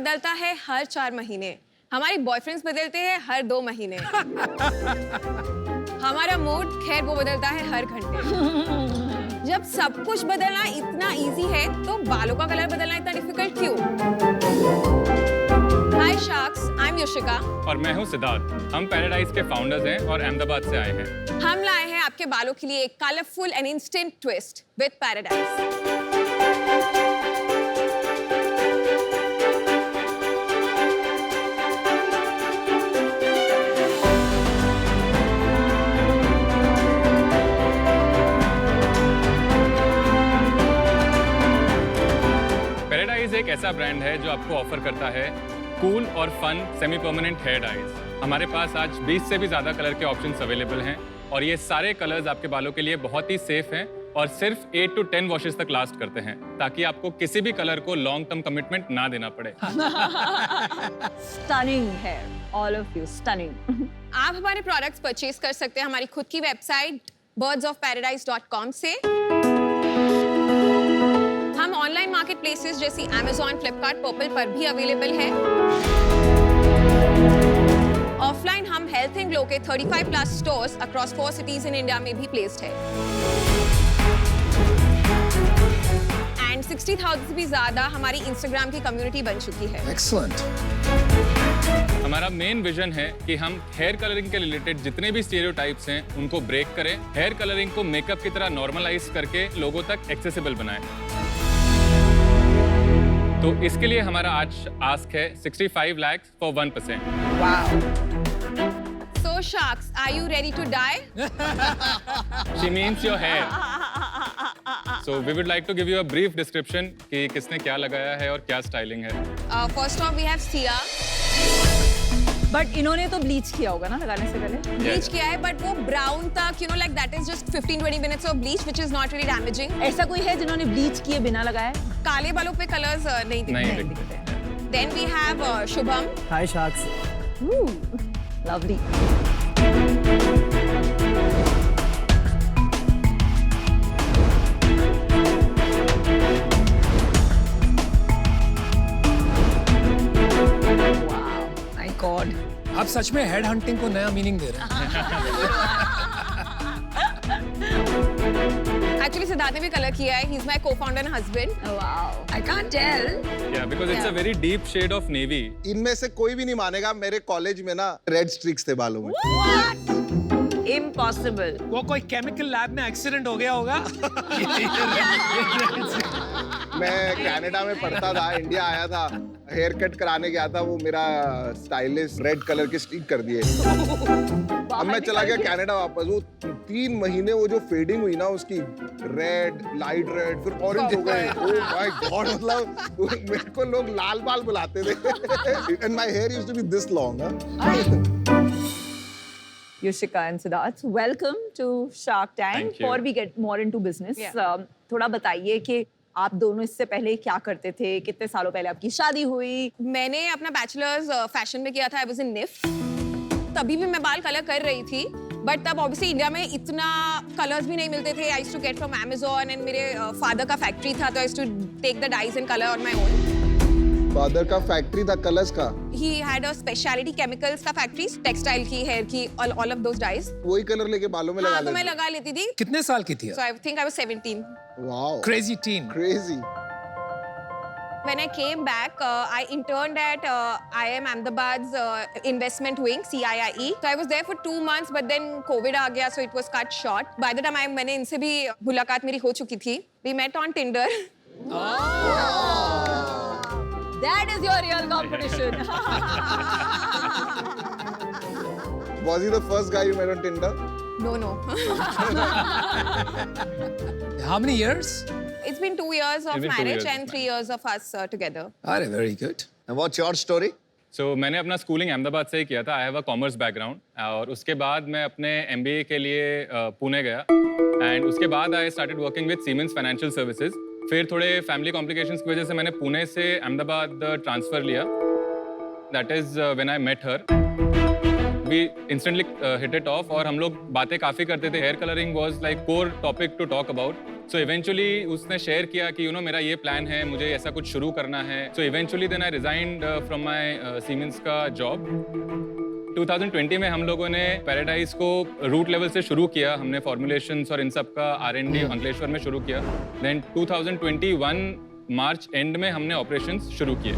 बदलता है हर 4 महीने, हमारी बॉयफ्रेंड्स बदलते हैं हर 2 महीने। हमारा मूड खैर वो बदलता है हर घंटे। जब सब कुछ बदलना इतना इजी है तो बालों का कलर बदलना इतना डिफिकल्ट क्यों? हाय शार्क्स, आई एम योशिका और मैं हूं सिद्धार्थ। हम पैराडाइज के फाउंडर्स हैं और अहमदाबाद से आए हैं। हम लाए हैं आपके बालों के लिए एक colourful and instant twist with paradise. Paradise एक ऐसा ब्रांड है जो आपको ऑफर करता है कूल और fun semi permanent hair dyes. हमारे पास आज 20 से भी ज़्यादा कलर के ऑप्शंस अवेलेबल हैं और ये सारे कलर्स आपके बालों के लिए बहुत ही सेफ हैं और सिर्फ 8 to 10 वॉशेस तक लास्ट करते हैं, ताकि आपको किसी भी कलर को लॉन्ग टर्म कमिटमेंट ना देना पड़े। स्टनिंग है, ऑल ऑफ यू स्टनिंग। आप हमारे प्रोडक्ट्स परचेज कर सकते हैं हमारी खुद की वेबसाइट birdsofparadise.com से। हम ऑनलाइन मार्केट प्लेसेस जैसी Amazon, Flipkart, Purple पर भी अवेलेबल है। ऑफलाइन हम हेल्थ एंड ग्लो के 35+ stores across 4 cities in India में भी प्लेस्ड है। एंड 60,000 से भी ज्यादा हमारी इंस्टाग्राम की कम्युनिटी बन चुकी है। Excellent. हमारा मेन विजन है कि हम हेयर कलरिंग के रिलेटेड जितने भी स्टीरियोटाइप्स हैं उनको ब्रेक करें, हेयर कलरिंग को मेकअप की तरह नॉर्मलाइज करके लोगों तक एक्सेसिबल बनाएं। तो इसके लिए हमारा आज आस्क है 65 lakhs for 1%। So sharks, are you ready to die? She means your hair. So we would like to give you a brief description कि किसने क्या लगाया है और क्या स्टाइलिंग है। First off, we have Sia. But इन्होंने तो ब्लीच किया होगा ना लगाने से पहले? ब्लीच किया है, बट वो ब्राउन तक, like that is just 15-20 minutes of bleach, which is not really damaging. ऐसा कोई है जिन्होंने ब्लीच किए बिना लगाया? काले बालों पे कलर्स नहीं दिखते। Then we have Shubham. Hi Sharks. Lovely. God. आप सच में हेड हंटिंग को नया मीनिंग दे रहे हैं। Actually, सिद्धार्थ ने भी कलर किया है. He's my co-founder and husband. Wow. I can't tell. Yeah, because it's a very deep shade of navy. इनमें से कोई भी नहीं मानेगा, मेरे कॉलेज में ना रेड स्ट्रिक्स थे बालों में। What? Impossible. वो कोई केमिकल लैब में एक्सीडेंट हो गया होगा। मैं कनाडा में पढ़ता था, इंडिया आया था, हेयर कट कराने गया था, वो मेरा स्टाइलिस्ट रेड कलर के स्टिक कर दिए। अब मैं चला गया कनाडा वापस, वो 3 महीने वो जो फेडिंग हुई ना उसकी, रेड, लाइट रेड, फिर ऑरेंज हो गए। ओह माय गॉड, मतलब मेरे को लोग लाल बाल बुलाते थे। And my hair used to be this long. Yoshika and Siddharth, welcome to Shark Tank. Thank you. Before we get more into business, Yeah. थोड़ा बताइए कि आप दोनों इससे पहले क्या करते थे? कितने सालों पहले आपकी शादी हुई? मैंने अपना बैचलर्स फैशन में किया था. I was in NIF. तभी भी मैं बाल कलर कर रही थी, बट तब ऑब्वियसली इंडिया में इतना कलर्स भी नहीं मिलते थे. I used to get from Amazon and मेरे फादर का फैक्ट्री था, तो I used to take the dyes and color on my own. Father का फैक्ट्री था कलर्स का? He had a specialty chemicals का फैक्ट्री, टेक्सटाइल की, हेयर की, all of those dyes. वही कलर लेके बालों में लगा हाँ, तो मैं लेते। लगा लेती थी. कितने साल की थी? So I think I was 17. Wow, Crazy teen. crazy. When I came back, I interned at IIM Ahmedabad's investment wing, CIIE. So I was there for 2 months, but then COVID आ गया, so it was cut short. By the time मैंने इनसे भी मुलाकात मेरी हो चुकी थी. We met on Tinder. That is your real competition. Was he the first guy you met on Tinder? No. How many years? It's been 2 years of It's been 2 marriage years and of 3 years of us together. अरे very good. And what's your story? So मैंने अपना schooling Ahmedabad से ही किया था। I have a commerce background और उसके बाद मैं अपने MBA के लिए पुणे गया and उसके बाद I started working with Siemens Financial Services. फिर थोड़े फैमिली कॉम्प्लिकेशंस की वजह से मैंने पुणे से अहमदाबाद ट्रांसफर लिया. That is when I met her. We instantly hit it off और हम लोग बातें काफ़ी करते थे. Hair colouring was like core topic to talk about. So eventually उसने शेयर किया कि मेरा ये प्लान है, मुझे ऐसा कुछ शुरू करना है. So eventually then I resigned from my Siemens का जॉब. 2020 में हम लोगों ने पैराडाइज को रूट लेवल से शुरू किया. हमने फॉर्मुलेशंस और इन सब का R&D अंकलेश्वर में शुरू किया. देन 2021 मार्च एंड में हमने ऑपरेशंस शुरू किए.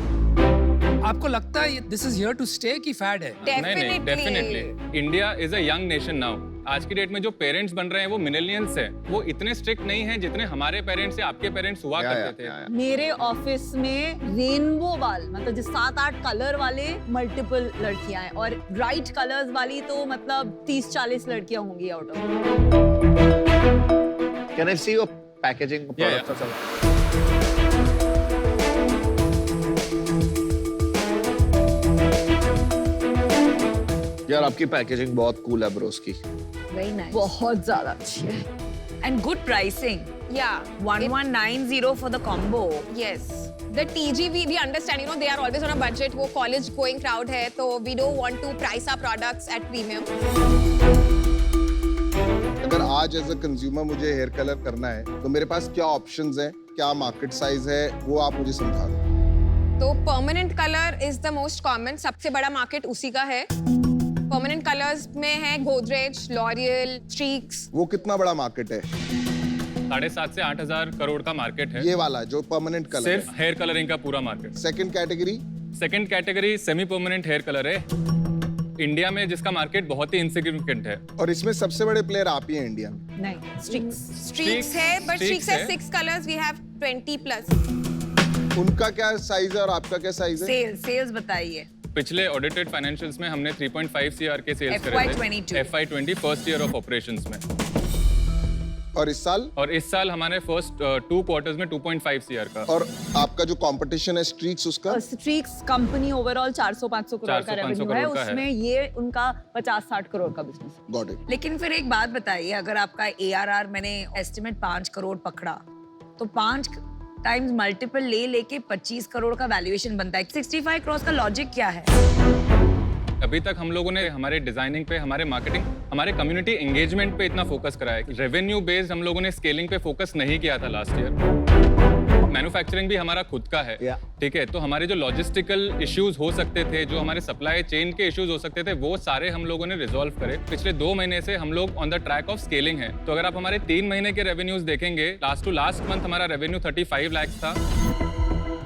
आपको लगता है this is here to stay की फैड है? नहीं, definitely. India is a young nation now. आज की डेट में जो पेरेंट्स बन रहे हैं वो मिलेनियल्स हैं. वो इतने स्ट्रिक्ट नहीं हैं जितने हमारे पेरेंट्स या आपके पेरेंट्स हुआ करते थे. मेरे ऑफिस में रेनबो वाल मतलब जो 7-8 कलर वाले मल्टीपल लड़कियां हैं और ब्राइट कलर्स वाली तो मतलब 30-40 लड़कियां होंगी out of. Can I see your packaging product? यार आपकी पैकेजिंग बहुत कूल है ब्रोस की. Very nice. बहुत ज्यादा अच्छी है. And good pricing. Yeah. 1190 for the combo. Yes. The TG, we understand, they are always on a budget. वो college going crowd है, तो we don't want to price our products at premium. अगर आज as a consumer मुझे hair colour करना है तो मेरे पास क्या ऑप्शंस हैं, क्या मार्केट साइज है, वो आप मुझे समझा दो. तो permanent colour is the most common. सबसे बड़ा मार्केट उसी का है. परमानेंट कलर्स में है गोदरेज, लॉरियल, स्ट्रीक्स. वो कितना बड़ा मार्केट है? 7,500 से 8,000 करोड़ का मार्केट है. ये वाला जो परमानेंट कलर है. सिर्फ हेयर कलरिंग का पूरा market. Second category? Second category semi permanent hair colour है. इंडिया में जिसका मार्केट बहुत ही इनसिग्निफिकेंट है. और इसमें सबसे बड़े प्लेयर आप ही हैं इंडिया में. नहीं, स्ट्रिक्स. स्ट्रीक्स है, बट स्ट्रीक्स है 6 कलर्स. We have 20+. उनका क्या साइज है और आपका क्या साइज है? Sales बताइए. पिछले ऑडिटेड फाइनेंशियल्स में हमने 3.5 CR के सेल्स करे थे. FY22. FY20 first year of operations में. और इस साल? और इस साल हमारे फर्स्ट 2 क्वार्टर्स में 2.5 CR का. और आपका जो कंपटीशन है स्ट्रीक्स उसका? स्ट्रीक्स कंपनी ओवरऑल 400-500 करोड़ का 400-500 रेवेन्यू है. करोड़ का है. उसमें ये उनका 50-60 करोड़ का बिजनेस है. Got it. लेकिन फिर एक बात बताइए, अगर आपका ARR मैंने एस्टिमेट 5 करोड़ पकड़ा तो 5 टाइम्स मल्टीपल ले लेके 25 करोड़ का वैल्यूएशन बनता है. 65 करोड़ का लॉजिक क्या है? अभी तक हम लोगों ने हमारे डिजाइनिंग पे, हमारे मार्केटिंग, हमारे कम्युनिटी एंगेजमेंट पे इतना फोकस करा है. रेवेन्यू बेस्ड हम लोगों ने स्केलिंग पे फोकस नहीं किया था लास्ट ईयर. मैन्युफैक्चरिंग भी हमारा खुद का है. ठीक है, तो हमारे जो लॉजिस्टिकल इश्यूज हो सकते थे, जो हमारे सप्लाई चेन के इश्यूज हो सकते थे, वो सारे हम लोगों ने रिजॉल्व करे. पिछले 2 महीने से हम लोग on the track of scaling है. तो अगर आप हमारे 3 महीने के रेवेन्यूज देखेंगे, लास्ट टू लास्ट मंथ हमारा रेवेन्यू 35 लाख था.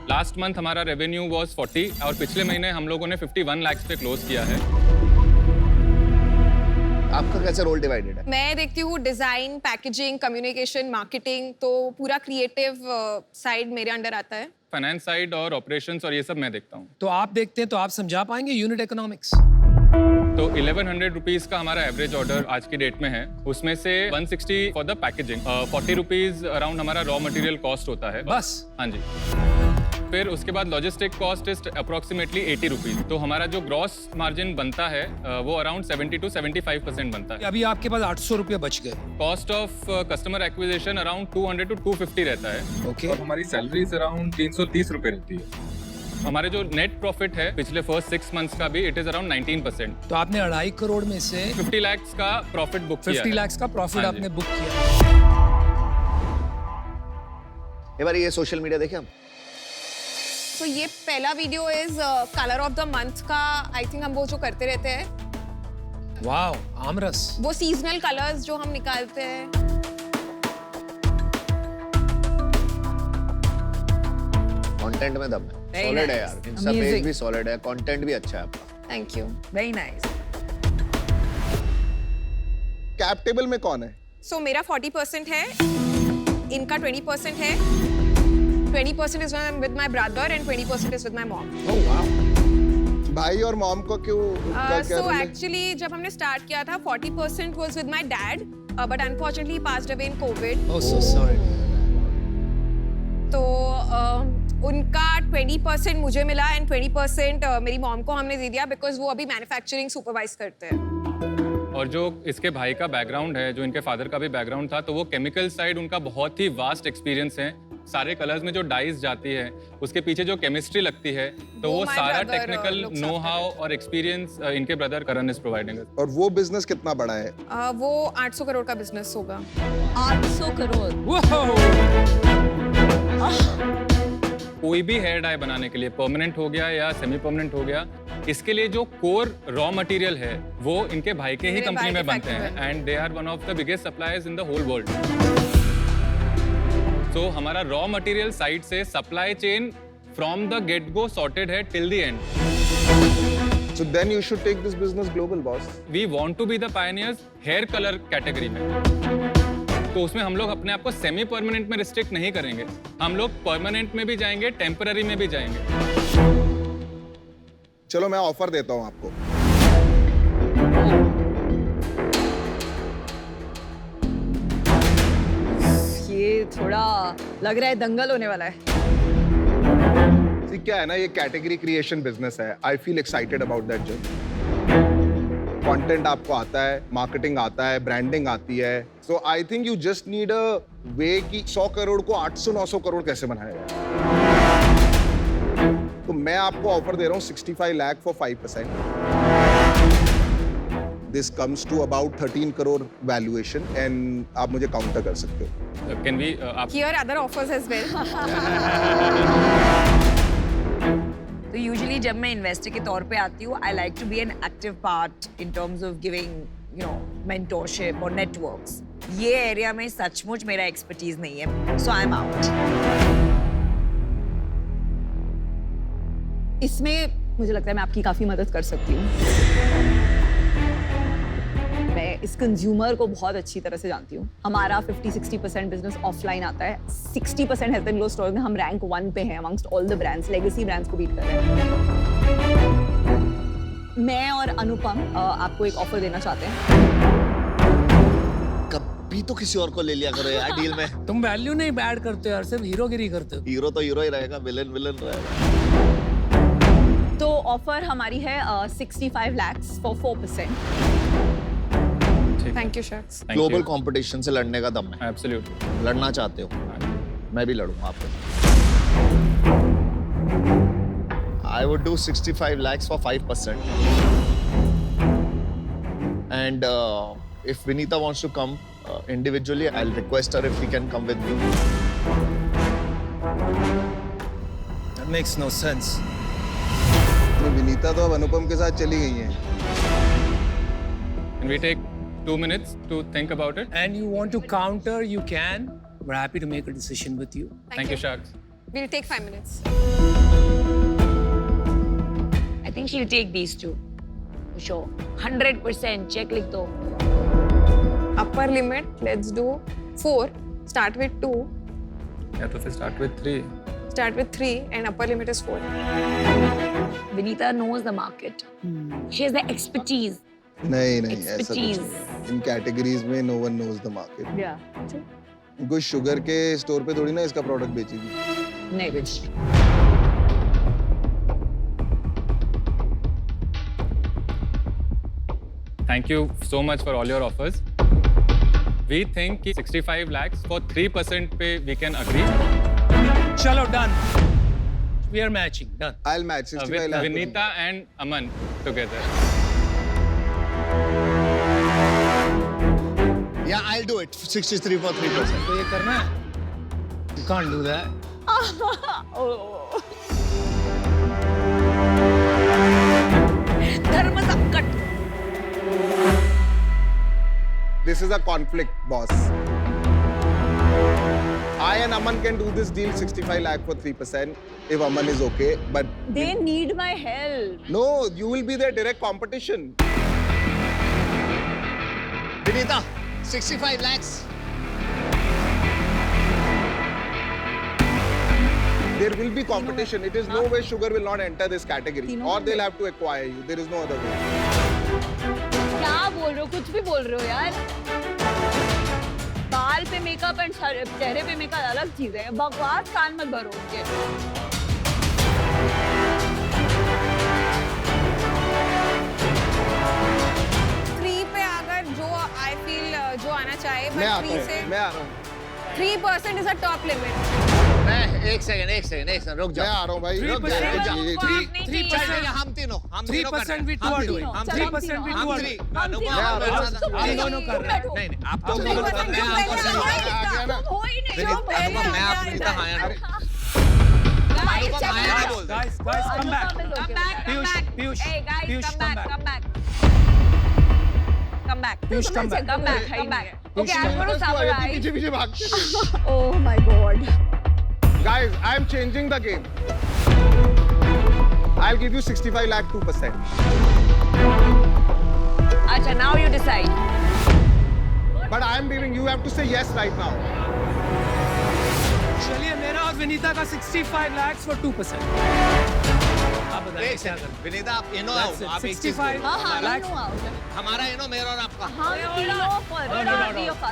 लास्ट मंथ हमारा रेवेन्यू वाज 40 और पिछले महीने हम लोगों ने 51 लाख पे क्लोज किया है. आपका कैसे रोल डिवाइडेड है? मैं देखती हूँ डिजाइन, पैकेजिंग, कम्युनिकेशन, मार्केटिंग. तो पूरा क्रिएटिव साइड मेरे अंडर आता है. फाइनेंस साइड और ऑपरेशंस और ये सब मैं देखता हूँ. तो आप देखते हैं तो आप समझा पाएंगे यूनिट इकोनॉमिक्स. तो 1100 रुपीज का हमारा एवरेज ऑर्डर आज की डेट में है. उसमें से 160 for the packaging, 40 rupees around हमारा रॉ मटेरियल कॉस्ट होता है. बस? हाँ जी. फिर उसके बाद logistic cost is approximately 80 rupees. तो हमारा जो ग्रॉस मार्जिन बनता है वो अराउंड 70 to 75% बनता है. अभी आपके पास 800 रुपये बच गए. Cost of customer acquisition around 200 to 250 रहता है. ओके. और हमारी सैलरीज अराउंड 330 रुपए रहती है. हमारे जो नेट प्रॉफिट है पिछले फर्स्ट 6 मंथ्स का भी इट इज अराउंड 19%. तो आपने 2.5 करोड़ में से 50 लाख का प्रॉफिट बुक किया 50 है. लाख का प्रॉफिट हाँ जी. आपने बुक किया. एक बार ये सोशल मीडिया देखें हम. तो ये पहला video is colour of the month का. आई थिंक हम वो जो करते रहते हैं, वाओ, आमरस. वो सीजनल कलर्स जो हम निकालते हैं. कंटेंट में दम है. Very सॉलिड है nice. यार. Insta page Amazing. भी सॉलिड है, कंटेंट भी अच्छा है आपका. Thank you. Very nice. Cap table में कौन है? सो मेरा 40% है, इनका 20% है. 20% is with my brother and 20% is with my mom. Oh wow. भाई और मॉम को क्यों? क्या So role है? actually जब हमने स्टार्ट किया था 40% was with my dad, but unfortunately he passed away in COVID. Oh so sorry. तो उनका 20% मुझे मिला एंड 20% मेरी मॉम को हमने दे दिया बिकॉज वो अभी मैन्युफैक्चरिंग सुपरवाइज करते हैं. और जो इसके भाई का बैकग्राउंड है, जो इनके फादर का भी बैकग्राउंड था, तो वो केमिकल साइड उनका बहुत ही वास्ट एक्सपीरियंस है. सारे कलर्स में जो डाइज जाती है उसके पीछे जो केमिस्ट्री लगती है तो वो वो my सारा brother, technical looks know after how और एक्सपीरियंस इनके brother Karan is providing us. और वो बिजनेस कितना बड़ा है? वो 800 करोड़ का बिजनेस होगा। 800 करोड़। कोई भी हेयर डाई बनाने के लिए परमानेंट हो गया या सेमी परमानेंट हो गया, इसके लिए जो कोर रॉ मटेरियल है वो इनके भाई के ही मेरे कंपनी भाई में के बनते factory हैं and they are one of the biggest suppliers in the whole world. तो हमारा रॉ मटेरियल साइड से supply chain from the get go sorted है till the end. So then you should take this business global, boss. We want to be the pioneers hair colour category में। तो उसमें हम लोग अपने आप को सेमी परमानेंट में रिस्ट्रिक्ट नहीं करेंगे, हम लोग परमानेंट में भी जाएंगे, टेम्पररी में भी जाएंगे। चलो मैं ऑफर देता हूँ आपको। ये थोड़ा लग रहा है दंगल होने वाला है। See, क्या है ना, ये कैटेगरी क्रिएशन बिजनेस है। I feel excited about that journey. Content आपको आता है, मार्केटिंग आता है, ब्रांडिंग आती है। So I think you just need a way कि 100 करोड़ को 800-900 करोड़ कैसे बनाया जाए। तो मैं आपको ऑफर दे रहा हूँ 65 lakh for 5%। This comes to about 13 crore valuation and आप मुझे काउंटर कर सकते हो। कैन वी आप Here other offers as well. तो यूजुअली जब मैं इन्वेस्टर के तौर पे आती हूँ, I like to be an active part in terms of giving you know mentorship और नेटवर्क्स। ये एरिया में सचमुच मेरा एक्सपर्टीज नहीं है, सो आई एम आउट। इसमें मुझे लगता है मैं आपकी काफी मदद कर सकती हूँ। मैं इस कंज्यूमर को बहुत अच्छी तरह से जानती हूँ। हमारा 50-60% बिजनेस ऑफलाइन आता है, 60% हेल्थ एंड ग्लो स्टोर में हम रैंक 1 पे हैं amongst all the brands, legacy brands को बीट कर रहे हैं। मैं और अनुपम आपको एक ऑफर देना चाहते हैं। कभी तो किसी और को ले लिया करो यार डील में। तुम वैल्यू नहीं बैड करते हो यार, सिर्फ हीरोगिरी करते हो। हीरो तो हीरो ही रहेगा, विलन विलन रहेगा। तो ऑफर हमारी है 65 lakhs for 4%। Thank you, Shaks. Global competition से लड़ने का दम है। एब्सोल्युटली। लड़ना चाहते हो? मैं भी लड़ूंगा आपको। I would do 65 lakhs for 5%. And if Vinita wants to come individually, I'll request her if he can come with me. That makes no sense. Vinita तो अब अनुपम के साथ चली गई हैं। Can we take 2 minutes to think about it? And you want to counter, you can. We're happy to make a decision with you. Thank you, Sharks. We'll take 5 minutes. I think she'll take these two. For sure. 100% check लिख दो। Upper limit, let's do 4. Start with 2. या तो फिर start with 3. Start with 3 and upper limit is 4. Vinita knows the market. She has the expertise. नहीं नहीं, ऐसा कुछ Expertise. नहीं। इन कैटेगरीज में no one knows the market. या कोई शुगर के स्टोर पे थोड़ी ना इसका प्रोडक्ट बेचेगी। नहीं बिच। Thank you so much for all your offers. We think कि 65 lakhs for 3% पे we can agree. Chalo, done. We are matching. Done. I'll match 65 With lakh। Vinita and Aman together. Yeah, I'll do it. 63 for 3%. तो ये करना है? You can't do that. धर्म संकट। This is a conflict, boss. I and Aman can do this deal 65 lakh for 3% if Aman is okay. But They need my help. no, you will be their direct competition. Vinita, 65 lakhs. There will be competition. It is no way sugar will not enter this category. Or they'll have to acquire you. There is no other way. क्या बोल रहे हो? कुछ भी बोल रहे हो यार। बाल पे मेकअप एंड चेहरे पे मेकअप अलग चीज है। बकवास कान मत भरो उनके। 3 पे अगर जो I feel जो आना चाहे, मैं but आता 3 हूँ। से मैं आ रहा हूँ। 3% is a top limit. नहीं, एक सेकंड रुक मैं जाओ। आ रहा हूँ भाई 3%. हम तीनों 3% we two are doing. 3% we two are doing. दोनों कर रहे हैं. नहीं आप तो मैं आप Guys, come back. Piyush, come back. Come back. Piyush, come back. Come back. Okay, I'm going to summarize. पीछे पीछे भागते Oh my God. Guys, I'm changing the game. I'll give you 65 lakh 2%. Acha, now you decide. But I'm giving you have to say yes right now. चलिए मेरा और विनीता का 65 lakhs for 2%. आप बताइए क्या करना? विनीता आप इनो आओ, That's it. आप एक चीज 65 हाँ, lakhs. हमारा इनो मेरा और आपका। हाँ, तीनों पर. Three of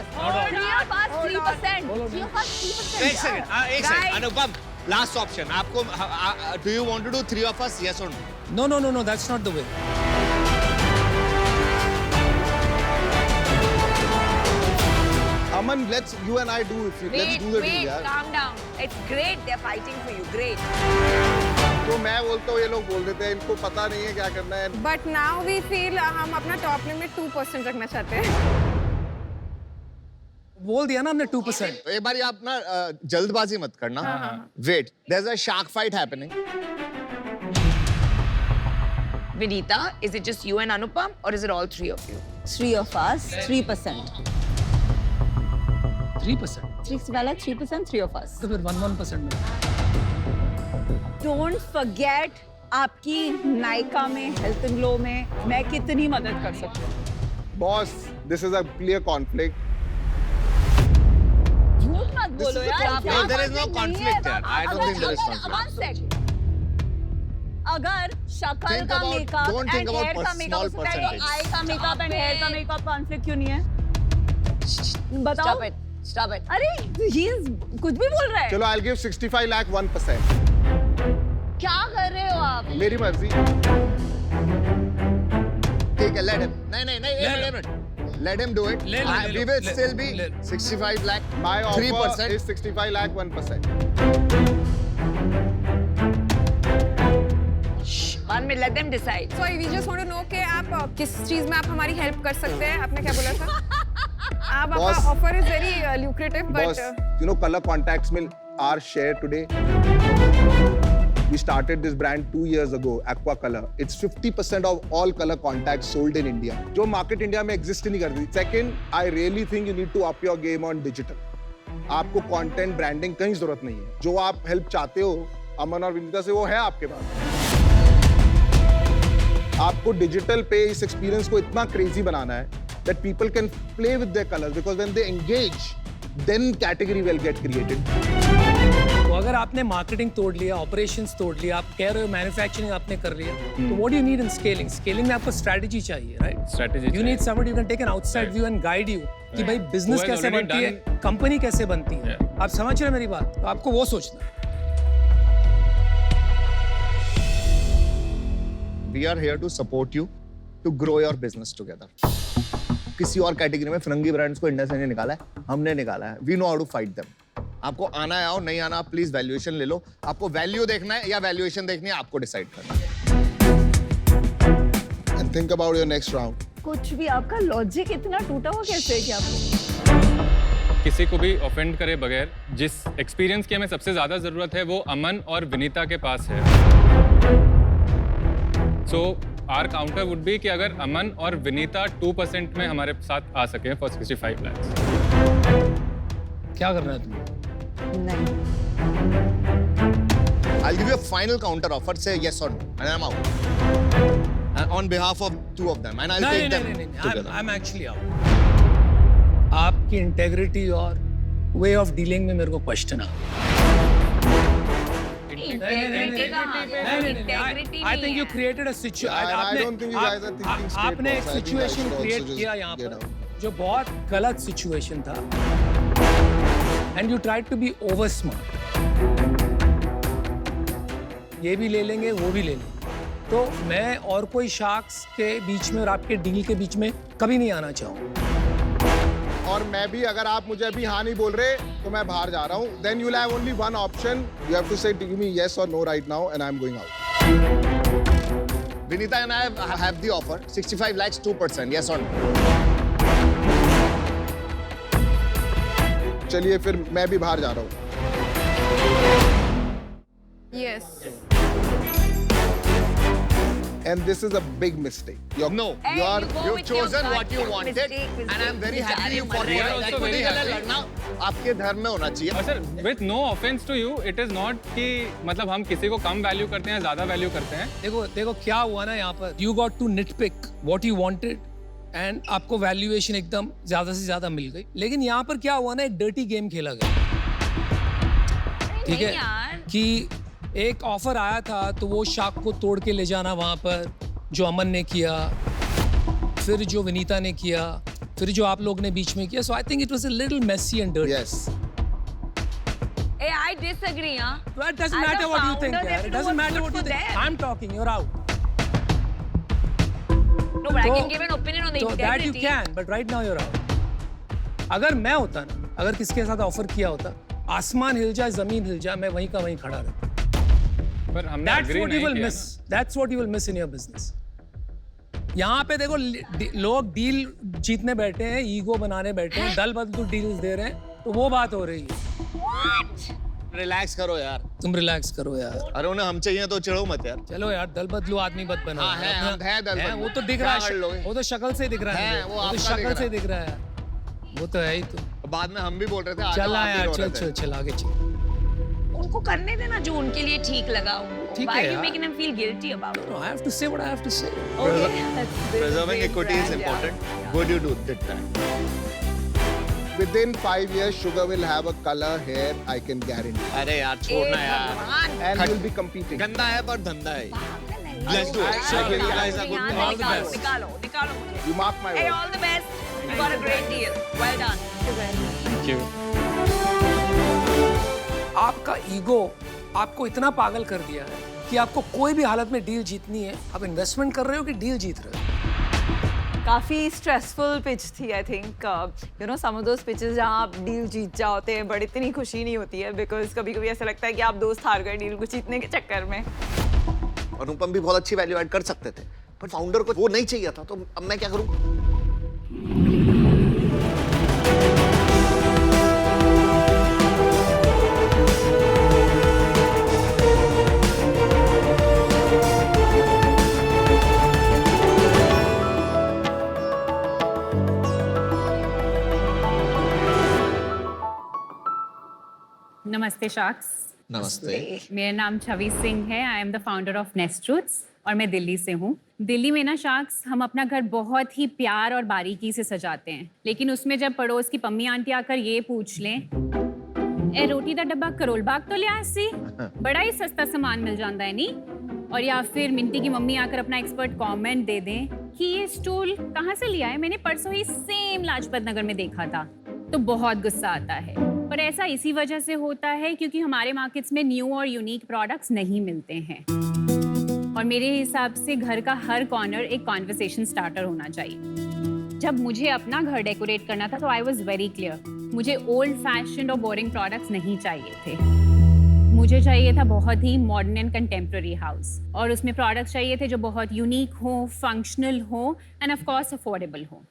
us. 3%. 3%. एक सेकंड अनुपम, लास्ट ऑप्शन आपको, do you want to do 3 of us, yes or no? No, that's not the way. Aman, you and I do let's do the deal यार. Calm down. It's great. They're fighting for you. Great. तो मैं बोलता हूँ ये लोग बोल देते हैं इनको पता नहीं है क्या करना है. But now we feel हम अपना top limit 2% रखना चाहते हैं. बोल दिया ना हमने 2%. तो एक बार आप ना जल्दबाजी मत करना. Wait, there's a shark fight happening. Vinita, is it just you and Anupam or is it all three of you? 3 of us. 3%. 3%. 3%, 3 of us. तो फिर 1% में. Don't forget आपकी नायका में, हेल्थ एंड ग्लो में मैं कितनी मदद कर सकती हूँ. Boss, this is a clear conflict. झूठ मत बोलो यार. No, there is no conflict यार. I don't think there is conflict. One sec. अगर शक्ल Think का about- makeup don't and think about hair का मेकअप small हो सकता है, percentage. आई का मेकअप एंड हेयर का मेकअप कॉन्फ्लिक्ट क्यों नहीं है? बताओ. Stop it. अरे ही कुछ भी बोल रहा है. चलो I'll give 65 lakh 1%. क्या कर रहे हो आप? मेरी मर्जी. ठीक है, let him. नहीं, एक minute. Let him do it. ले लो, We will ले- still be ले- 65 lakh. My offer 3%. is 65 lakh 1%. One minute, let them decide. So we just want to know कि आप किस चीज में आप हमारी हेल्प कर सकते हैं. आपने क्या बोला था? आप आपका Boss. offer is very lucrative, Boss, but you know color contacts में our share today. We started this brand 2 years ago, Aqua Color. It's 50% of all color contacts sold in India. जो market India में exist ही नहीं करती. Second, I really think you need to up your game on digital. आपको content branding कहीं जरूरत नहीं है. जो आप help चाहते हो, अमन और विनीता से वो है आपके पास. आपको डिजिटल पे इस एक्सपीरियंस को इतना क्रेजी बनाना है that people can play with their colors because when they engage, then category will get created. तो अगर आपने मार्केटिंग तोड़ लिया, ऑपरेशंस तोड़ लिया, आप कह रहे हो मैन्युफैक्चरिंग आपने कर लिया, तो what do you need in scaling? Scaling में आपको स्ट्रेटजी चाहिए, right? Strategy you need somebody who can take an outside view and guide you कि भाई बिजनेस Who has कैसे already बनती है, कंपनी कैसे बनती है. आप समझ रहे हैं मेरी बात? तो आपको वो सोचना. We are here to support you to grow your business together. किसी और कैटेगरी में फिरंगी ब्रांड्स को इंडिया से नहीं निकाला है, हमने निकाला है. We know how to fight them. आपको आना है आओ, नहीं आना आप प्लीज वैल्यूएशन ले लो. आपको वैल्यू देखना है या वैल्यूएशन देखनी है, आपको डिसाइड करना है. And think about your next round. कुछ भी आपका लॉजिक इतना टूटा हुआ कैसे है कि आपको? किसी को भी ऑफेंड करे बगैर जिस एक्सपीरियंस की हमें सबसे ज्यादा जरूरत है वो अमन और विनीता के पास है. सो आर काउंटर वुड बी कि अगर अमन और विनीता 2% में हमारे साथ आ सके फॉर 65 lakhs. क्या करना है तुम्हें? नहीं. I'll give you a final counter offer. Say yes or no, and I'm out. And on behalf of 2 of them, and I'll take them together. I'm actually out. आपकी इंटेग्रिटी और way of dealing में मेरे को question आ. I think you created a situation. I don't think you guys are thinking straight, आपने एक boss. I think I situation should also create just किया यहाँ get पर out. जो बहुत गलत सिचुएशन था. And you tried to be over smart. ये भी ले लेंगे, वो भी ले लेंगे. तो मैं और कोई शार्क्स के बीच में और आपके डील के बीच में कभी नहीं आना चाहूँगा. और मैं भी, अगर आप मुझे अभी हाँ नहीं बोल रहे तो मैं बाहर जा रहा हूँ. Then you'll have only one option. You have to say to me yes or no right now, and I'm going out. Vinita and I have the offer. 65 lakhs, 2%. Yes or no? चलिए फिर मैं भी बाहर जा रहा हूँ. Yes. And this is a big mistake. No, Hey, you've you go with your chosen gut. what you wanted, Mistake. and I'm very happy you for We it. are also Equity very के लिए happy. लड़ना आपके धर्म में होना चाहिए. और sir with no offence to you it is not कि मतलब हम किसी को कम वैल्यू करते हैं ज्यादा वैल्यू करते हैं. देखो क्या हुआ ना यहाँ पर, you got to nitpick what you wanted and आपको वैल्यूएशन एकदम ज्यादा से ज्यादा मिल गई. लेकिन यहाँ पर क्या हुआ ना, एक डर्टी गेम खेला गया. ठीक है कि एक ऑफर आया था तो वो शाख को तोड़ के ले जाना वहां पर, जो अमन ने किया, फिर जो विनीता ने किया, फिर जो आप लोग ने बीच में किया. So I think it was a little messy and dirty. Yes. Hey, I disagree, huh? That doesn't As a matter what you think. founder, they have It to do doesn't what's matter good what you for think. them. I'm talking. You're out. No, but I So- can give an opinion on the So that you integrity. can, but right now you're out. अगर मैं होता ना, अगर किसके साथ offer किया होता, आसमान हिल जाए, जमीन हिल जाए, मैं वहीं का वहीं खड़ा रहता. पर हमने That's agree what you नहीं will किया miss. ना. That's what you will miss in your business. यहाँ पे देखो लोग डील जीतने बैठे हैं, ईगो बनाने बैठे हैं, दल बदल डील्स दे रहे हैं, तो वो बात हो रही है. रिलैक्स करो यार. तुम रिलैक्स करो यार. अरे उन्हें हम चाहिए तो चिढ़ो मत यार. चलो यार, दल बदलू आदमी मत बना. हाँ, है, हम है दल बदलू. वो तो दिख रहा क्या कर लोगे? है, वो तो शक्ल से दिख रहा है, है, वो तो आपका शक्ल दिख से रहा दिख रहा है. वो तो है ही. तो बाद में हम भी बोल रहे थे. आ चल जाओ, आप यार, भी रो चल रहे थे. चल चल आगे चल. उनको करने देना जो उनके लिए ठीक लगा. ठीक Why है are you यार. making them feel guilty about it? No, I have to say what I have to say. Okay. Preserving equity is important. Good you did that. Within 5 years, Sugar will have a color hair, I can guarantee. अरे यार छोड़ना यार. भगवान. And you'll be competing. गंदा है पर धंधा है. Let's do it. All I give you guys a good the all the best. best. निकालो मुझे. You mark my Hey, words. all the best. You got a great deal. Well done. Thank you. आपका ego आपको इतना पागल कर दिया है कि आपको कोई भी हालत में डील जीतनी है. आप इन्वेस्टमेंट कर रहे हो कि डील जीत रहे हो. काफ़ी स्ट्रेसफुल पिच थी I think. You know some of those pitches जहाँ आप डील जीत जाते हैं बट इतनी खुशी नहीं होती है, बिकॉज कभी कभी ऐसा लगता है कि आप दोस्त हार गए डील को जीतने के चक्कर में. अनुपम भी बहुत अच्छी वैल्यू ऐड कर सकते थे, पर फाउंडर को वो नहीं चाहिए था, तो अब मैं क्या करूं? नमस्ते शाक्स. नमस्ते. मेरा नाम छवि सिंह है. I am the founder of Nestroots और मैं दिल्ली से हूँ. दिल्ली में ना शाक्स, हम अपना घर बहुत ही प्यार और बारीकी से सजाते हैं, लेकिन उसमें जब पड़ोस की पम्मी आंटी आकर ये पूछ लें, ए रोटी दा डब्बा करोल बाग तो लिया सी, बड़ा ही सस्ता सामान मिल जाता है नी, और या फिर मिंटी की मम्मी आकर अपना एक्सपर्ट कमेंट दे दें कि ये स्टूल कहाँ से लिया है, मैंने परसों ही सेम लाजपत नगर में देखा था, तो बहुत गुस्सा आता है. और ऐसा इसी वजह से होता है क्योंकि हमारे मार्केट्स में न्यू और यूनिक प्रोडक्ट्स नहीं मिलते हैं. और मेरे हिसाब से घर का हर कॉर्नर एक कॉन्वर्सेशन स्टार्टर होना चाहिए. जब मुझे अपना घर डेकोरेट करना था तो आई वॉज वेरी क्लियर, मुझे ओल्ड फैशन और बोरिंग प्रोडक्ट्स नहीं चाहिए थे. मुझे चाहिए था बहुत ही मॉडर्न एंड कंटेम्प्रेरी हाउस, और उसमें प्रोडक्ट्स चाहिए थे जो बहुत यूनिक हो, फंक्शनल हो एंड ऑफ कोर्स अफोर्डेबल हो.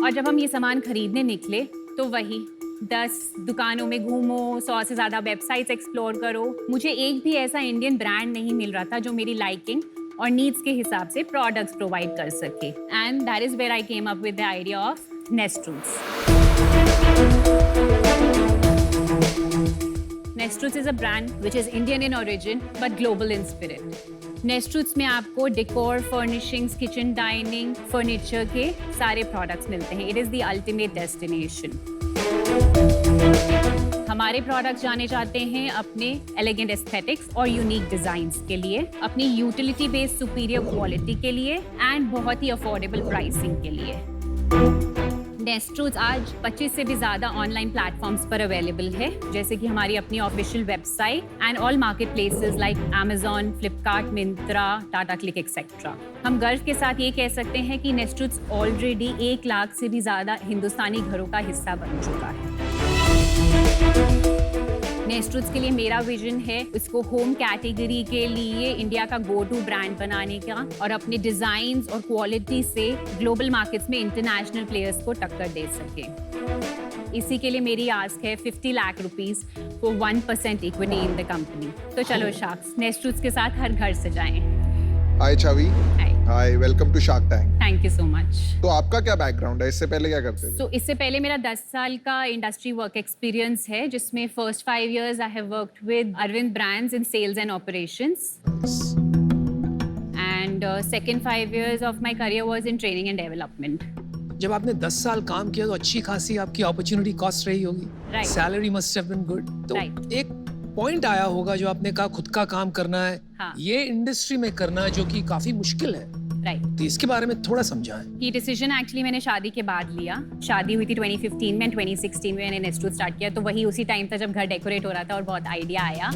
और जब हम ये सामान खरीदने निकले तो वही 10 दुकानों में घूमो, 100 से ज़्यादा वेबसाइट्स एक्सप्लोर करो, मुझे एक भी ऐसा इंडियन ब्रांड नहीं मिल रहा था जो मेरी लाइकिंग और नीड्स के हिसाब से प्रोडक्ट्स प्रोवाइड कर सके. And that is where I came up with the idea of Nestroots. Nestroots is a brand which is Indian in origin but global in spirit. Nestroots में आपको decor, furnishings, kitchen, dining, furniture के सारे products मिलते हैं. It is the ultimate destination. हमारे products जाने जाते हैं अपने एलिगेंट एस्थेटिक्स और यूनिक डिजाइन्स के लिए, अपनी यूटिलिटी बेस्ड सुपीरियर क्वालिटी के लिए एंड बहुत ही अफोर्डेबल प्राइसिंग के लिए. नेस्ट्रूट्स आज 25 से भी ज़्यादा ऑनलाइन प्लेटफॉर्म्स पर अवेलेबल है, जैसे कि हमारी अपनी official website and all market places like Amazon, Flipkart, Myntra, Tata click etcetera. हम गर्व के साथ ये कह सकते हैं कि नेस्ट्रूट्स ऑलरेडी 1 लाख से भी ज़्यादा हिंदुस्तानी घरों का हिस्सा बन चुका है। नेस्ट्रूट्स के लिए मेरा विजन है इसको होम कैटेगरी के लिए इंडिया का गो टू ब्रांड बनाने का और अपने डिजाइन्स और क्वालिटी से ग्लोबल मार्केट्स में इंटरनेशनल प्लेयर्स को टक्कर दे सके। इसी के लिए मेरी आस्क है 50 lakh rupees for 1% equity in the company. तो चलो शार्क्स, नेस्ट्रूट्स के साथ हर घर सजाएं। Hi Chhavi. Hi, hi, welcome to Shark Tank. Thank you so much. तो आपका क्या बैकग्राउंड है, इससे पहले क्या करते थे? So, इससे पहले मेरा 10 साल का इंडस्ट्री वर्क एक्सपीरियंस है, जिसमें first 5 years I have worked with Arvind brands in sales and operations and second 5 years of my career was in training and development. जब आपने 10 साल काम किया तो अच्छी खासी आपकी अपॉर्चुनिटी कॉस्ट रही होगी, Right. Salary must have been good. तो Right. एक पॉइंट आया होगा जो आपने कहा खुद का काम करना है, हाँ. ये इंडस्ट्री में करना है जो कि काफी मुश्किल है, राइट। तो इसके बारे में थोड़ा समझाएं। ये डिसीजन एक्चुअली मैंने शादी के बाद लिया। शादी हुई थी 2015 में, 2016 में मैंने नेस्ट्रूट स्टार्ट किया। तो वही उसी टाइम था जब घर डेकोरेट हो रहा था और बहुत आइडिया आया।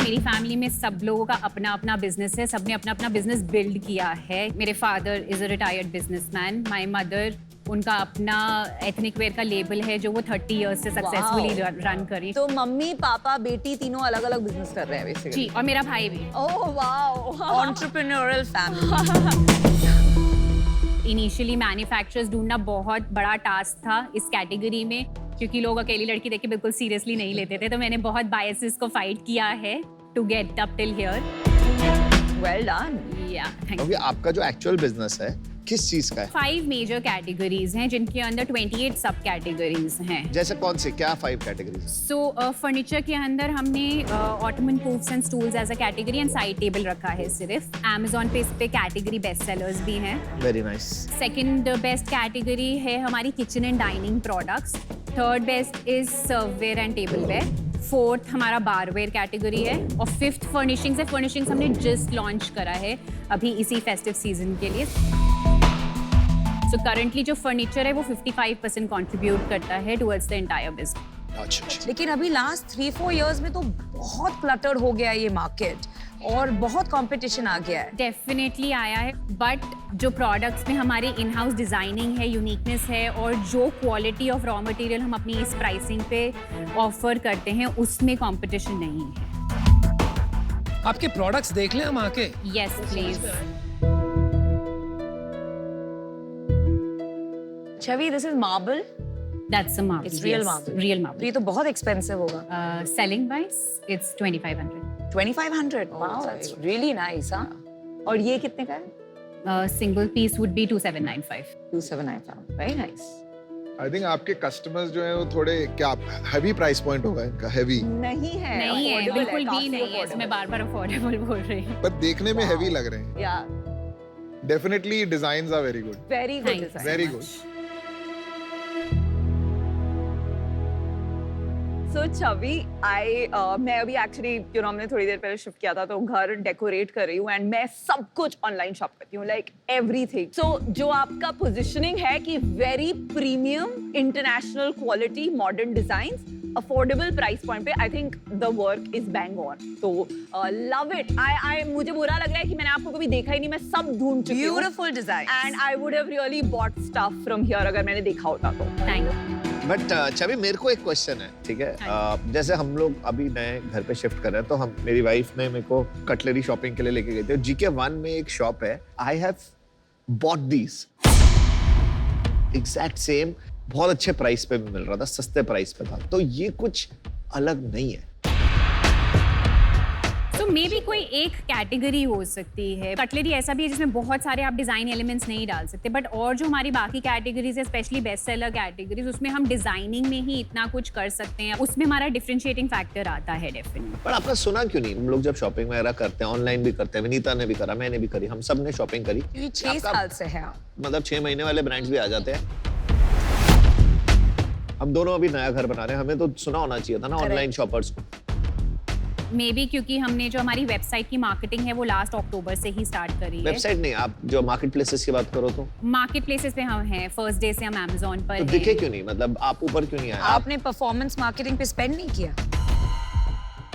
मेरी फैमिली में सब लोगों का अपना अपना बिजनेस है, सबने अपना अपना बिजनेस बिल्ड किया है। मेरे father is a retired businessman, my mother, उनका अपना एथनिक वेयर का लेबल है जो वो 30 years से सक्सेसफुली रन करी। तो मम्मी पापा बेटी तीनों अलग अलग बिजनेस कर रहे हैं बेसिकली। जी, और मेरा भाई भी। Oh wow, entrepreneurial family. Initially manufacturers ढूंढना बहुत बड़ा टास्क था इस कैटेगरी में, क्योंकि लोग अकेली लड़की देख के बिल्कुल सीरियसली नहीं लेते थे। तो मैंने बहुत बायसेस को फाइट किया है to get up till here. Well done. या थैंक क्योंकि आपका जो एक्चुअल बिजनेस है किस चीज का है? 5 मेजर कैटेगरीज हैं जिनके अंदर 28 सब कैटेगरीज हैं। जैसे कौन से, क्या 5 कैटेगरीज? सो फर्नीचर के अंदर हमने ottoman poufs and stools as a category and side table रखा है सिर्फ। Amazon पे इस पे कैटेगरी बेस्ट सेलर्स भी हैं। Very nice. Second best category है हमारी kitchen and dining products. Third best is serveware and table ware. Fourth हमारा बारवेयर कैटेगरी है और फिफ्थ फर्निशिंग्स है। फर्निशिंग्स हमने जस्ट लॉन्च करा है अभी इसी फेस्टिव सीजन के लिए। सो करंटली जो फर्नीचर है वो 55% कंट्रीब्यूट करता है टुवर्ड्स द एंटायर बिजनेस। अच्छा। लेकिन अभी लास्ट 3-4 years में तो बहुत क्लटर्ड हो गया ये मार्केट और बहुत कंपटीशन आ गया है। डेफिनेटली आया है, बट जो प्रोडक्ट्स में हमारी इन हाउस डिजाइनिंग है, यूनिकनेस है और जो क्वालिटी ऑफ रॉ मटेरियल हम अपनी इस प्राइसिंग पे ऑफर करते हैं उसमें कंपटीशन नहीं है। आपके प्रोडक्ट्स देख लें हम आके। Yes please. Chhavi, this is marble. That's a marble. It's real yes, marble. Real तो marble. ये तो बहुत एक्सपेंसिव होगा। Selling wise, it's 2500. 2500। Wow, that's really nice. हाँ, और ये कितने का है? Single piece would be 2795. 2795। Very nice. I think आपके कस्टमर्स जो हैं वो थोड़े क्या हैवी प्राइस पॉइंट होगा इनका, हैवी नहीं है, नहीं है, affordable बिल्कुल भी काफी नहीं है। affordable। मैं बार-बार अफोर्डेबल बोल रही हूँ। पर देखने में हैवी लग रहे हैं। या definitely designs are very good, very good Thank you. Design. Very good. So Chhavi, मैं अभी एक्चुअली हमने थोड़ी देर पहले शिफ्ट किया था तो घर डेकोरेट कर रही हूँ एंड मैं सब कुछ ऑनलाइन शॉप करती हूँ, लाइक एवरीथिंग। सो जो आपका पोजीशनिंग है कि very premium international quality modern designs affordable price point पे, I think the work is bang on. तो लव इट। आई मुझे बुरा लग रहा है कि मैंने आपको कभी देखा ही नहीं, मैं सब ढूंढ चुकी हूँ beautiful design and I would have really bought stuff from here अगर मैंने देखा होता तो। Thank you. बट छवि, मेरे को एक क्वेश्चन है, ठीक है? जैसे हम लोग अभी नए घर पे शिफ्ट कर रहे हैं तो हम, मेरी वाइफ ने मेरे को कटलरी शॉपिंग के लिए लेके गई थी। GK1 में एक शॉप है, I have bought these exact same, बहुत अच्छे प्राइस पे भी मिल रहा था, सस्ते प्राइस पे था। तो ये कुछ अलग नहीं है। So maybe कोई एक कैटेगरी हो सकती है। कटलरी ऐसा भी है जिसमें बहुत सारे आप डिजाइन एलिमेंट्स नहीं डाल सकते, बट और जो हमारी बाकी कैटेगरीज है, स्पेशली बेस्ट सेलर कैटेगरीज, उसमें हम डिजाइनिंग में ही इतना कुछ कर सकते हैं, उसमें हमारा डिफरेंशिएटिंग फैक्टर आता है डेफिनेटली। पर आपका सुना क्यों नहीं? हम लोग जब शॉपिंग वगैरह करते हैं, ऑनलाइन भी करते हैं, विनीता ने भी करा, मैंने भी करी, हम सब ने शॉपिंग करी। ये 6 आपका- साल से है। मतलब 6 महीने वाले ब्रांड्स भी आ जाते हैं। हम दोनों अभी नया घर बना रहे हैं, हमें तो सुना होना चाहिए था ना ऑनलाइन शॉपर्स को। मे बी क्योंकि हमने जो हमारी वेबसाइट की मार्केटिंग है वो लास्ट अक्टूबर से ही स्टार्ट करी है। वेबसाइट नहीं, आप जो मार्केट प्लेसेस की बात करो तो मार्केट प्लेसेस पे हम हैं, फर्स्ट डे से हम अमेजोन पर तो हैं। दिखे क्यों नहीं, मतलब आप ऊपर क्यों नहीं आए? आपने परफॉर्मेंस मार्केटिंग पे स्पेंड नहीं किया?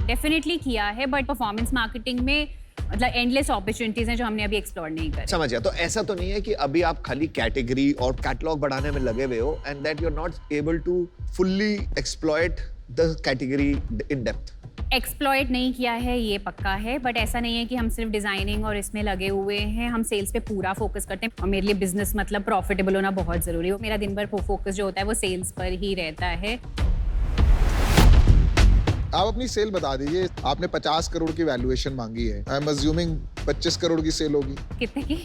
डेफिनेटली किया है, बट परफॉर्मेंस मार्केटिंग में मतलब एंडलेस अपॉर्चुनिटीज हैं जो हमने अभी एक्सप्लोर नहीं करी। समझ गया। तो ऐसा तो नहीं है कि अभी आप खाली कैटेगरी और कैटलॉग बढ़ाने में लगे हुए हो and that you are not able to fully exploit the category in depth? Exploit नहीं किया है ये पक्का है, बट ऐसा नहीं है कि हम सिर्फ डिजाइनिंग और इसमें लगे हुए हैं। हम सेल्स पे पूरा फोकस करते हैं और मेरे लिए बिजनेस मतलब प्रॉफिटेबल होना बहुत जरूरी है। मेरा दिन भर फोकस जो होता है वो सेल्स पर ही रहता है। आप अपनी सेल बता दीजिए। आपने 50 करोड़ की वैल्यूएशन मांगी है, आई एम अज्यूमिंग 25 करोड़ की सेल होगी। कितने की?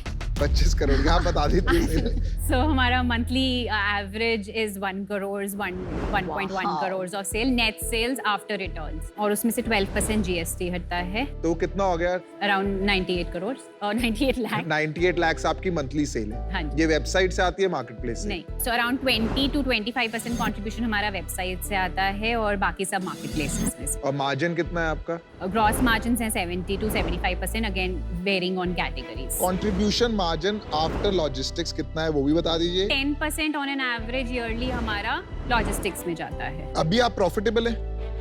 25 करोड़ की, आप बता दीजिए। सो हमारा monthly average is 1 crore 1.1 crore of sale, net sales after returns, और उसमें से 12% जीएसटी हटता है। तो कितना हो गया? अराउंड 98 करोड़ और 98 लाख। 98 लाख आपकी मंथली सेल है। हाँ जी। ये वेबसाइट से आती है, मार्केट प्लेस से? नहीं, सो अराउंड 20 to 25% कंट्रीब्यूशन हमारा वेबसाइट से आता है और बाकी सब मार्केट प्लेसेस में से। और मार्जिन कितना है आपका? ग्रॉस मार्जिन हैं 70 to 75%, again varying on categories. Contribution margin after logistics कितना है वो भी बता दीजिए। 10% ऑन एन एवरेज ईयरली हमारा लॉजिस्टिक्स में जाता है। अभी आप प्रॉफिटेबल है?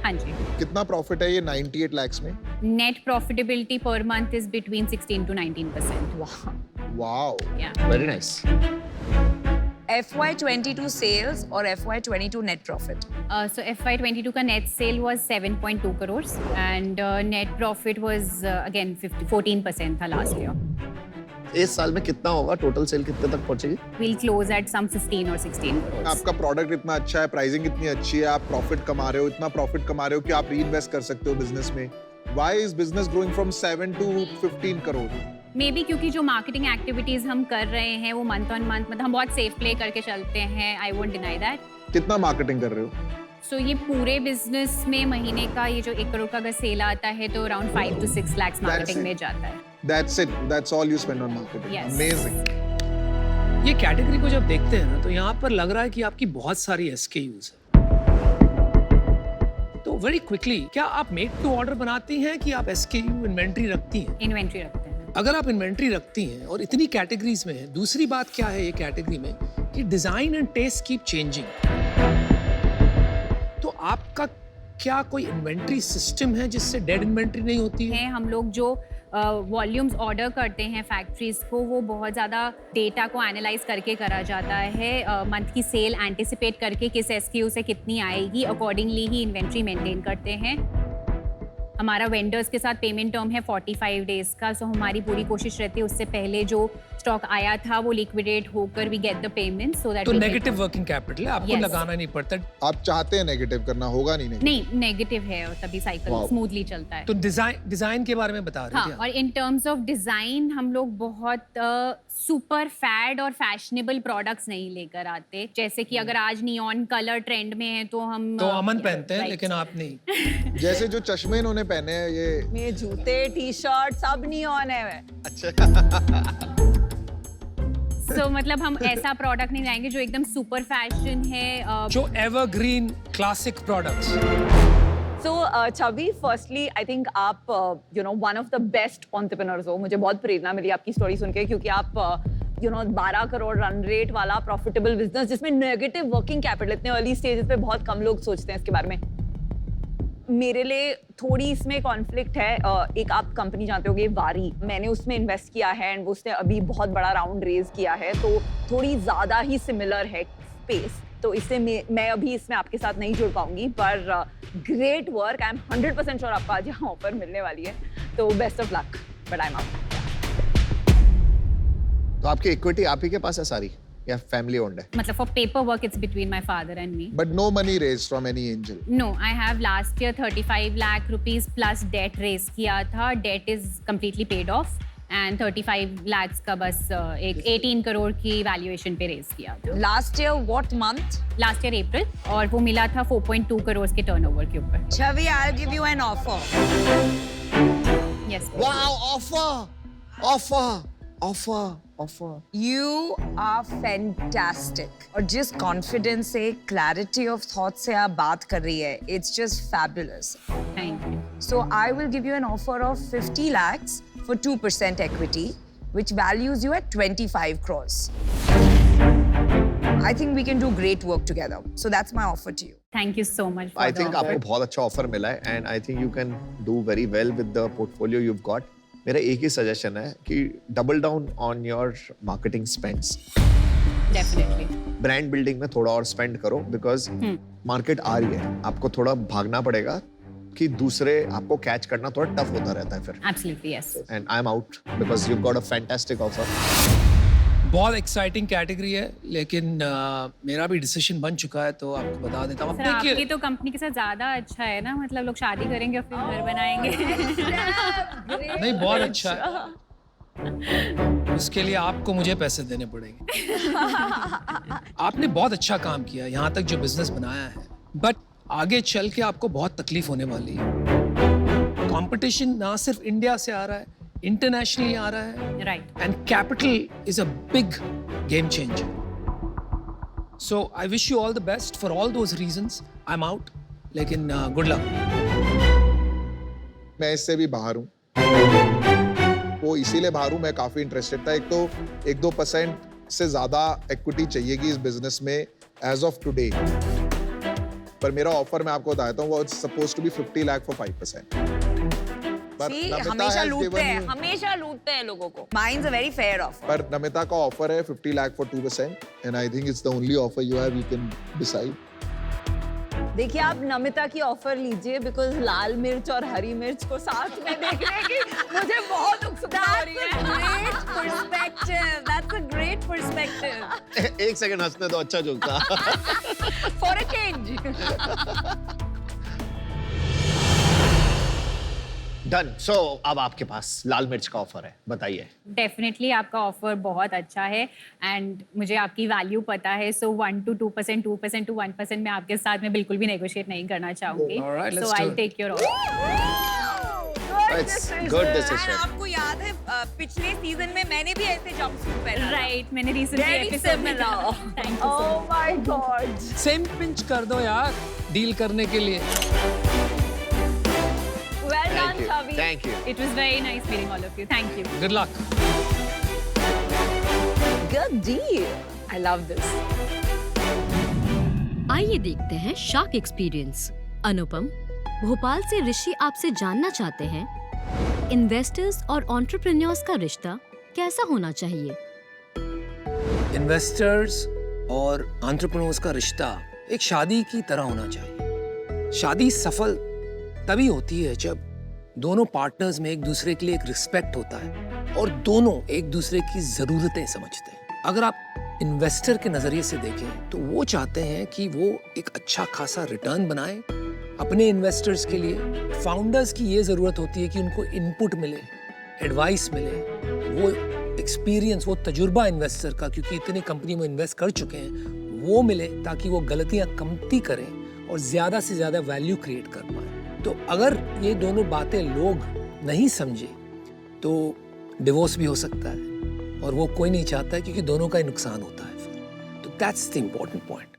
हाँ जी। कितना प्रॉफिट है ये 98 लाख में? Net profitability per month is between 16 to 19%। Wow, very nice. FY22 sales और FY22 net profit? So FY22 का net sale was 7.2 crores and net profit was again 14% था last year. इस साल में कितना होगा? टोटल सेल कितने तक पहुंचेगी? We'll close at some 15 or 16 crores. आपका प्रोडक्ट इतना अच्छा है, प्राइसिंग इतनी अच्छी है, आप प्रॉफिट कमा रहे हो, इतना प्रॉफिट कमा रहे हो कि आप रीइन्वेस्ट कर सकते हो बिजनेस में। Why is business growing from 7 to 15 crore? May be क्योंकि जो मार्केटिंग एक्टिविटीज हम कर रहे हैं वो मंथ ऑन मंथ मतलब हम बहुत सेफ प्ले करके चलते हैं। I won't deny that. कितना मार्केटिंग कर रहे हो? सो ये पूरे बिजनेस में महीने का ये जो 1 करोड़ का अगर सेल आता है तो अराउंड 5 to 6 lakhs मार्केटिंग में जाता है। That's it. That's all you spend on marketing. Yes. Amazing. ये कैटेगरी को जब देखते हैं ना तो यहाँ पर लग रहा है कि आपकी बहुत सारी SKUs है। तो वेरी क्विकली, क्या आप मेक टू ऑर्डर बनाती हैं कि आप SKU इन्वेंट्री रखती हैं? इन्वेंट्री रखते हैं। अगर आप इन्वेंट्री रखती हैं और इतनी कैटेगरीज में हैं, दूसरी बात क्या है ये कैटेगरी में कि design and taste keep changing. तो आपका क्या कोई इन्वेंट्री सिस्टम है जिससे डेड इन्वेंट्री नहीं होती है? हम लोग जो वॉल्यूम्स ऑर्डर करते हैं फैक्ट्रीज को वो बहुत ज़्यादा डेटा को एनालाइज करके करा जाता है। मंथ की सेल एंटिसिपेट करके किस SKU से कितनी आएगी अकॉर्डिंगली ही इन्वेंट्री मेंटेन करते हैं। हमारा वेंडर्स के साथ पेमेंट टर्म है 45 डेज का, सो हमारी पूरी कोशिश रहती है उससे पहले जो स्टॉक आया था वो लिक्विडेट होकर we get the payment so that. तो नेगेटिव वर्किंग कैपिटल है, आपको Yes. लगाना नहीं पड़ता। आप चाहते हैं नेगेटिव करना, होगा नहीं नेगेटिव? नहीं, नेगेटिव है और तभी साइकिल Wow. स्मूथली चलता है। तो डिजाइन के बारे में बता रहे हाँ, थे आप। और इन टर्म्स ऑफ डिजाइन हम लोग बहुत सुपर फैड और फैशनेबल प्रोडक्ट्स नहीं लेकर आते। जैसे कि अगर आज नियॉन कलर ट्रेंड में है तो हम तो अमन पहनते हैं right. लेकिन आप नहीं। जैसे जो चश्मे इन्होंने पहने हैं ये मेरे जूते टी शर्ट सब नियॉन है। सो मतलब हम ऐसा प्रोडक्ट नहीं लाएंगे जो एकदम सुपर फैशन है। जो evergreen classic products. So, Chavi, firstly, I think आप one of the best entrepreneurs हो। मुझे बहुत प्रेरणा मिली आपकी स्टोरी सुन के, क्योंकि आप 12 करोड़ रन रेट वाला प्रॉफिटेबल बिजनेस जिसमें नेगेटिव वर्किंग कैपिटल, इतने अर्ली स्टेजेस पे बहुत कम लोग सोचते हैं इसके बारे में। मेरे लिए थोड़ी इसमें कॉन्फ्लिक्ट है। एक आप कंपनी जानते होगे वारी, मैंने उसमें इन्वेस्ट किया है एंड उसने अभी बहुत बड़ा राउंड रेज किया है, तो थोड़ी ज़्यादा ही सिमिलर है स्पेस, तो इससे मैं अभी इसमें आपके साथ नहीं जुड़ पाऊंगी। पर great work, I am 100% sure आपको आज यहाँ ऑफर मिलने वाली है, तो best of luck. But I am out. तो आपकी इक्विटी आप ही के पास है सारी या फैमिली ओन्ड है? मतलब for paper work it's between my father and me. But no money raise from any angel? No, I have last year 35 lakh rupees plus debt raise किया था। Debt is completely paid off and 35 lakh का बस एक 18 करोड़ की valuation पे raise किया था। Last year what month? Last year April, और वो मिला था 4.2 करोड़ के टर्नओवर के ऊपर। Chavi, I'll give you an offer. Yes. Wow, offer offer offer offer. You are fantastic. और जिस confidence से, clarity of thought से आप बात कर रही है, it's just fabulous. Thank you So I will give you an offer of 50 lakhs for 2% equity, which values you at 25 crores. I think we can do great work together. So that's my offer to you. Thank you so much I think आपको बहुत अच्छा offer मिला है and I think you can do very well with the portfolio you've got. मेरा एक ही suggestion है कि double down on your marketing spends. Definitely brand building में थोड़ा और स्पेंड करो बिकॉज मार्केट आ रही है, आपको थोड़ा भागना पड़ेगा कि दूसरे आपको कैच करना थोड़ा टफ होता रहता है फिर. Absolutely yes and I am out because you got a fantastic offer. बहुत एक्साइटिंग कैटेगरी है, लेकिन मेरा भी डिसीजन बन चुका है तो आपको बता देता हूँ. सर आपकी तो कंपनी के साथ ज्यादा अच्छा है ना, मतलब लोग शादी करेंगे और फिर घर बनाएंगे. नहीं, बहुत अच्छा है. उसके लिए आपको मुझे पैसे देने पड़ेंगे. आपने बहुत अच्छा काम किया यहाँ तक जो बिजनेस बनाया है, बट आगे चल के आपको बहुत तकलीफ होने वाली है. कंपटीशन ना सिर्फ इंडिया से आ रहा है, इंटरनेशनली आ रहा है. Right And capital is a big game changer. So I wish you all the best for all those reasons. I'm out. लेकिन good luck. मैं इससे भी बाहर हूँ. वो इसीलिए बाहर हूँ, मैं काफी इंटरेस्टेड था. एक तो 1-2% से ज्यादा इक्विटी चाहिएगी इस बिजनेस में एज ऑफ टुडे. पर मेरा ऑफर मैं आपको बताता हूँ, वो suppose to be 50 lakh for 5%. See, हमेशा लूटते हैं लोगों को. Mine's a very fair offer. पर नमिता का ऑफर है 50 lakh for 2% and I think it's the only offer you have, you can decide. देखिए आप नमिता की ऑफर लीजिए बिकॉज लाल मिर्च और हरी मिर्च को साथ में देखने की मुझे बहुत उत्सुकता हो रही है. That's a great perspective. एक सेकंड हंसने दो, अच्छा जोक था. For a change. डन. सो अब आपके पास लाल मिर्च का ऑफर है, बताइए. डेफिनेटली आपका ऑफर बहुत अच्छा है एंड मुझे आपकी वैल्यू पता है. सो 1 to 2%, 2% to 1% मैं आपके साथ में बिल्कुल भी नेगोशिएट नहीं करना चाहूंगी. Alright, let's so do I it. Take your offer. It's good decision. आपको याद है पिछले सीजन में मैंने भी ऐसे जंपसूट पहना था. राइट, मैंने रिसेंटली Very एपिसोड में similar. Thank you so Oh my God. Same pinch कर दो यार डील करने के लिए. Well done, Thank you. Chavi. Thank you. It was very nice meeting all of you. Thank you. Good luck. Good deal. I love this. आइए देखते हैं shark experience. अनुपम, भोपाल से ऋषि आपसे जानना चाहते हैं इन्वेस्टर्स और एंटरप्रेन्योर्स का रिश्ता कैसा होना चाहिए. इन्वेस्टर्स और एंटरप्रेन्योर्स का रिश्ता एक शादी की तरह होना चाहिए. शादी सफल तभी होती है जब दोनों पार्टनर्स में एक दूसरे के लिए एक रिस्पेक्ट होता है और दोनों एक दूसरे की जरूरतें समझते हैं. अगर आप इन्वेस्टर के नजरिए से देखें तो वो चाहते हैं कि वो एक अच्छा खासा रिटर्न बनाए अपने इन्वेस्टर्स के लिए. फाउंडर्स की ये जरूरत होती है कि उनको इनपुट मिले, एडवाइस मिले, वो एक्सपीरियंस, वो तजुर्बा इन्वेस्टर का, क्योंकि इतनी कंपनी में इन्वेस्ट कर चुके हैं, वो मिले ताकि वो गलतियां कमती करें और ज्यादा से ज्यादा वैल्यू क्रिएट कर पाए. तो अगर ये दोनों बातें लोग नहीं समझे तो डिवोर्स भी हो सकता है और वो कोई नहीं चाहता है क्योंकि दोनों का ही नुकसान होता है फिर. तो दैट्स द इम्पोर्टेंट पॉइंट.